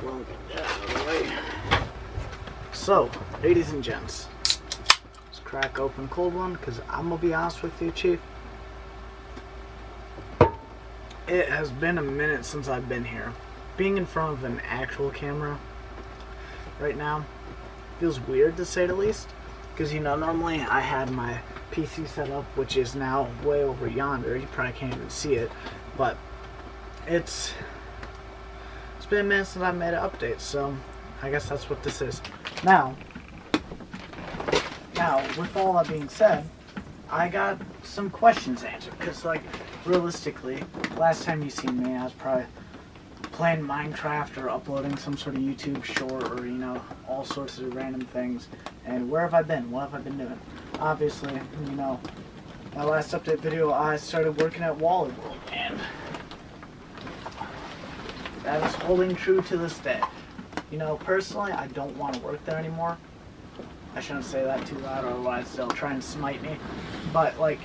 Well, get that out of the way. So, ladies and gents, let's crack open a cold one, because I'm going to be honest with you, Chief. It has been a minute since I've been here. Being in front of an actual camera right now feels weird, to say the least. Because, you know, normally I had my PC set up, which is now way over yonder. You probably can't even see it. But it's been a minute since I made an update, so I guess that's what this is. Now, with all that being said, I got some questions answered. Because, like, realistically, last time you seen me, I was probably playing Minecraft or uploading some sort of YouTube short or, you know, all sorts of random things. And where have I been? What have I been doing? Obviously, you know, my last update video, I started working at Wally World, and that is holding true to this day. You know, personally, I don't want to work there anymore. I shouldn't say that too loud, otherwise they'll try and smite me. But, like,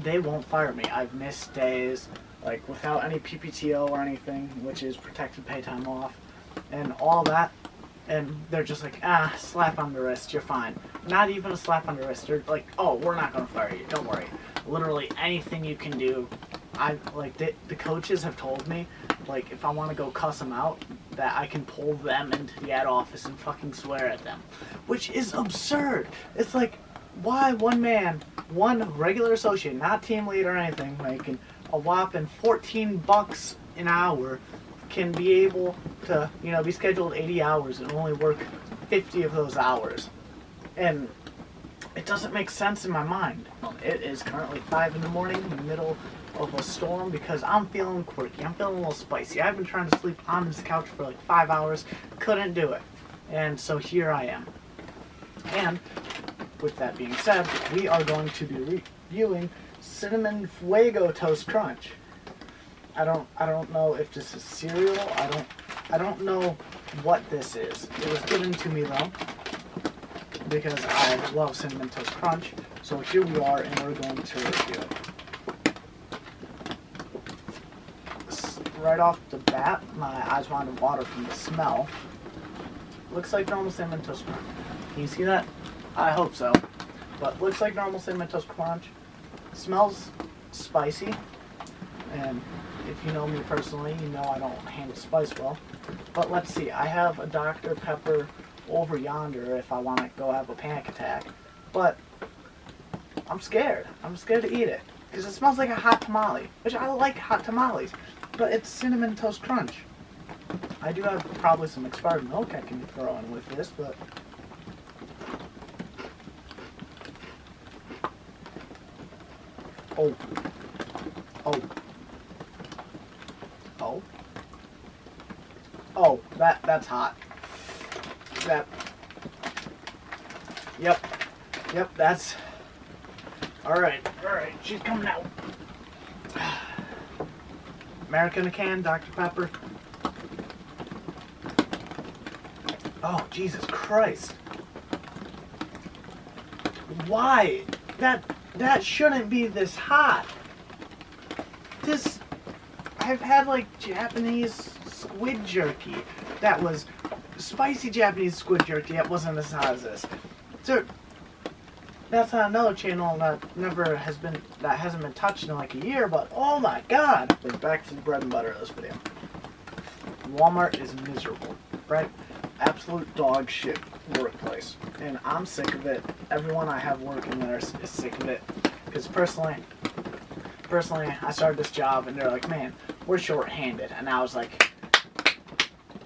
they won't fire me. I've missed days, like, without any PPTO or anything, which is protected pay time off, and all that. And they're just like, slap on the wrist, you're fine. Not even a slap on the wrist. They're like, oh, we're not going to fire you, don't worry. Literally anything you can do. The coaches have told me, like, if I want to go cuss them out, that I can pull them into the ad office and fucking swear at them. Which is absurd. It's like, why one man, one regular associate, not team lead or anything, making a whopping $14 an hour, can be able to, you know, be scheduled 80 hours and only work 50 of those hours. And it doesn't make sense in my mind. It is currently 5 in the morning, in the middle of a storm, because I'm feeling quirky. I'm feeling a little spicy. I've been trying to sleep on this couch for like 5 hours. Couldn't do it. And so here I am. And with that being said, we are going to be reviewing Cinnamon Fuego Toast Crunch. I don't know if this is cereal. I don't know what this is. It was given to me though, because I love Cinnamon Toast Crunch. So here we are, and we're going to review it. Right off the bat, my eyes wanted to water from the smell. Looks like normal Cinnamon Toast Crunch. Can you see that? I hope so. But looks like normal Cinnamon Toast Crunch. Smells spicy, and if you know me personally, you know I don't handle spice well. But let's see, I have a Dr. Pepper over yonder if I want to go have a panic attack. But I'm scared. I'm scared to eat it, because it smells like a hot tamale, which I like hot tamales, but it's Cinnamon Toast Crunch. I do have probably some expired milk I can throw in with this, but oh. Oh, that's hot. Yep, that's, alright, she's coming out. America in a can, Dr. Pepper. Oh, Jesus Christ. Why? That shouldn't be this hot. I've had like Japanese squid jerky that was spicy Japanese squid jerky that wasn't as hot as this. So that's on another channel that hasn't been touched in like a year, but oh my god. Back to the bread and butter of this video. Walmart is miserable, right? Absolute dog shit workplace. And I'm sick of it. Everyone I have working there is sick of it. Because personally, I started this job and they're like, man, we're short-handed. And I was like,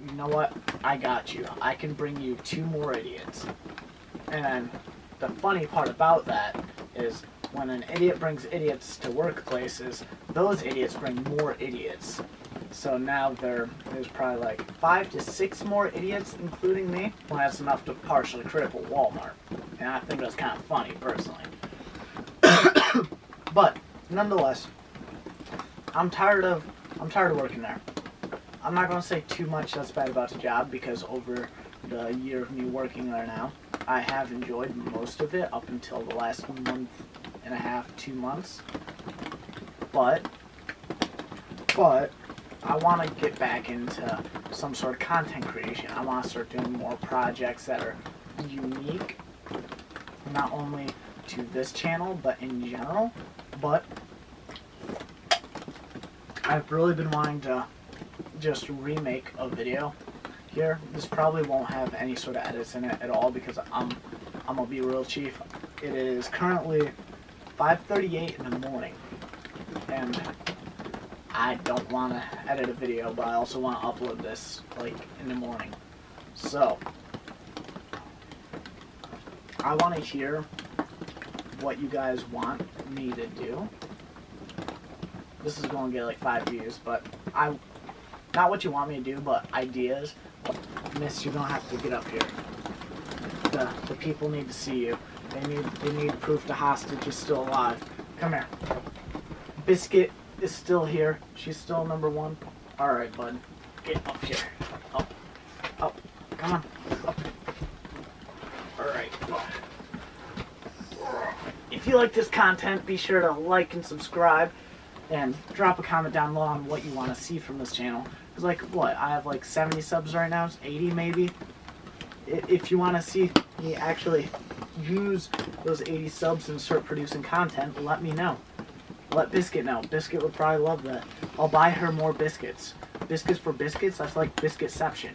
you know what? I got you. I can bring you 2 more idiots. And the funny part about that is when an idiot brings idiots to workplaces, those idiots bring more idiots. So now there's probably like 5 to 6 more idiots, including me. Well, that's enough to partially cripple Walmart. And I think that's kind of funny, personally. But nonetheless, I'm tired of working there. I'm not going to say too much that's bad about the job, because over the year of me working there now, I have enjoyed most of it up until the last month and a half, 2 months. But I want to get back into some sort of content creation. I want to start doing more projects that are unique, not only to this channel, but in general. But I've really been wanting to just remake a video here. This probably won't have any sort of edits in it at all because I'm gonna be real chief. It is currently 5:38 in the morning, and I don't want to edit a video, but I also want to upload this like in the morning. So I want to hear what you guys want me to do. This is going to get like 5 views, but not what you want me to do, but ideas. Miss, you're gonna have to get up here. The people need to see you. They need proof the hostage is still alive. Come here. Biscuit is still here. She's still number one. All right, bud. Get up here. Up. Up. Come on. Up. All right. If you like this content, be sure to like and subscribe, and drop a comment down below on what you want to see from this channel. Because, like, what? I have like 70 subs right now, 80 maybe. If you want to see me actually use those 80 subs and start producing content, let me know. Let Biscuit know. Biscuit would probably love that. I'll buy her more biscuits. Biscuits for biscuits, that's like Biscuitception.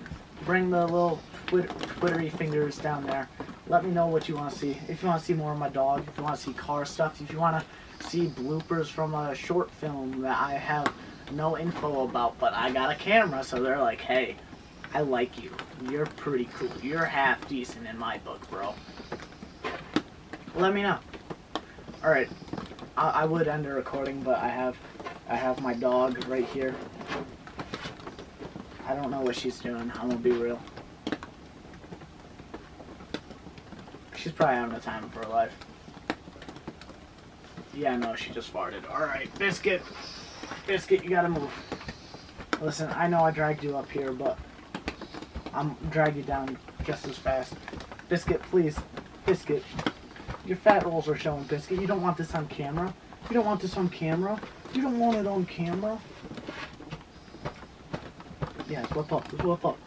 Bring the little twittery fingers down there. Let me know what you want to see. If you want to see more of my dog, if you want to see car stuff, if you want to see bloopers from a short film that I have no info about, but I got a camera, so they're like, hey, I like you. You're pretty cool. You're half decent in my book, bro. Let me know. Alright. I would end the recording, but I have my dog right here. I don't know what she's doing. I'm gonna be real. She's probably having the time of her life. Yeah, no, she just farted. Alright, Biscuit. Biscuit, you gotta move. Listen, I know I dragged you up here, but I'm drag you down just as fast. Biscuit, please. Biscuit. Your fat rolls are showing, Biscuit. You don't want this on camera. You don't want this on camera. You don't want it on camera. Yeah, flip up. Flip up.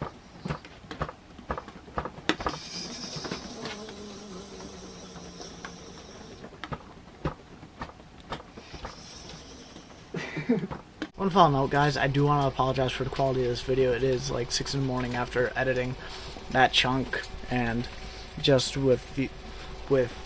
One final note, guys, I do want to apologize for the quality of this video. It is like 6 in the morning after editing that chunk, and just with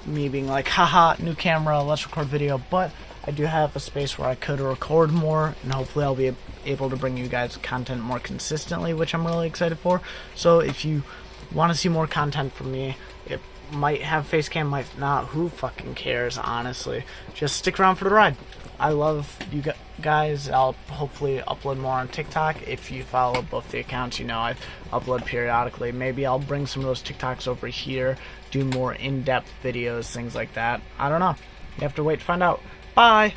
me being like, haha, new camera, let's record video. But I do have a space where I could record more, and hopefully I'll be able to bring you guys content more consistently, which I'm really excited for. So if you want to see more content from me, it might have face cam, might not. Who fucking cares, honestly? Just stick around for the ride. I love you guys. I'll hopefully upload more on TikTok. If you follow both the accounts, you know I upload periodically. Maybe I'll bring some of those TikToks over here, do more in-depth videos, things like that. I don't know. You have to wait to find out. Bye!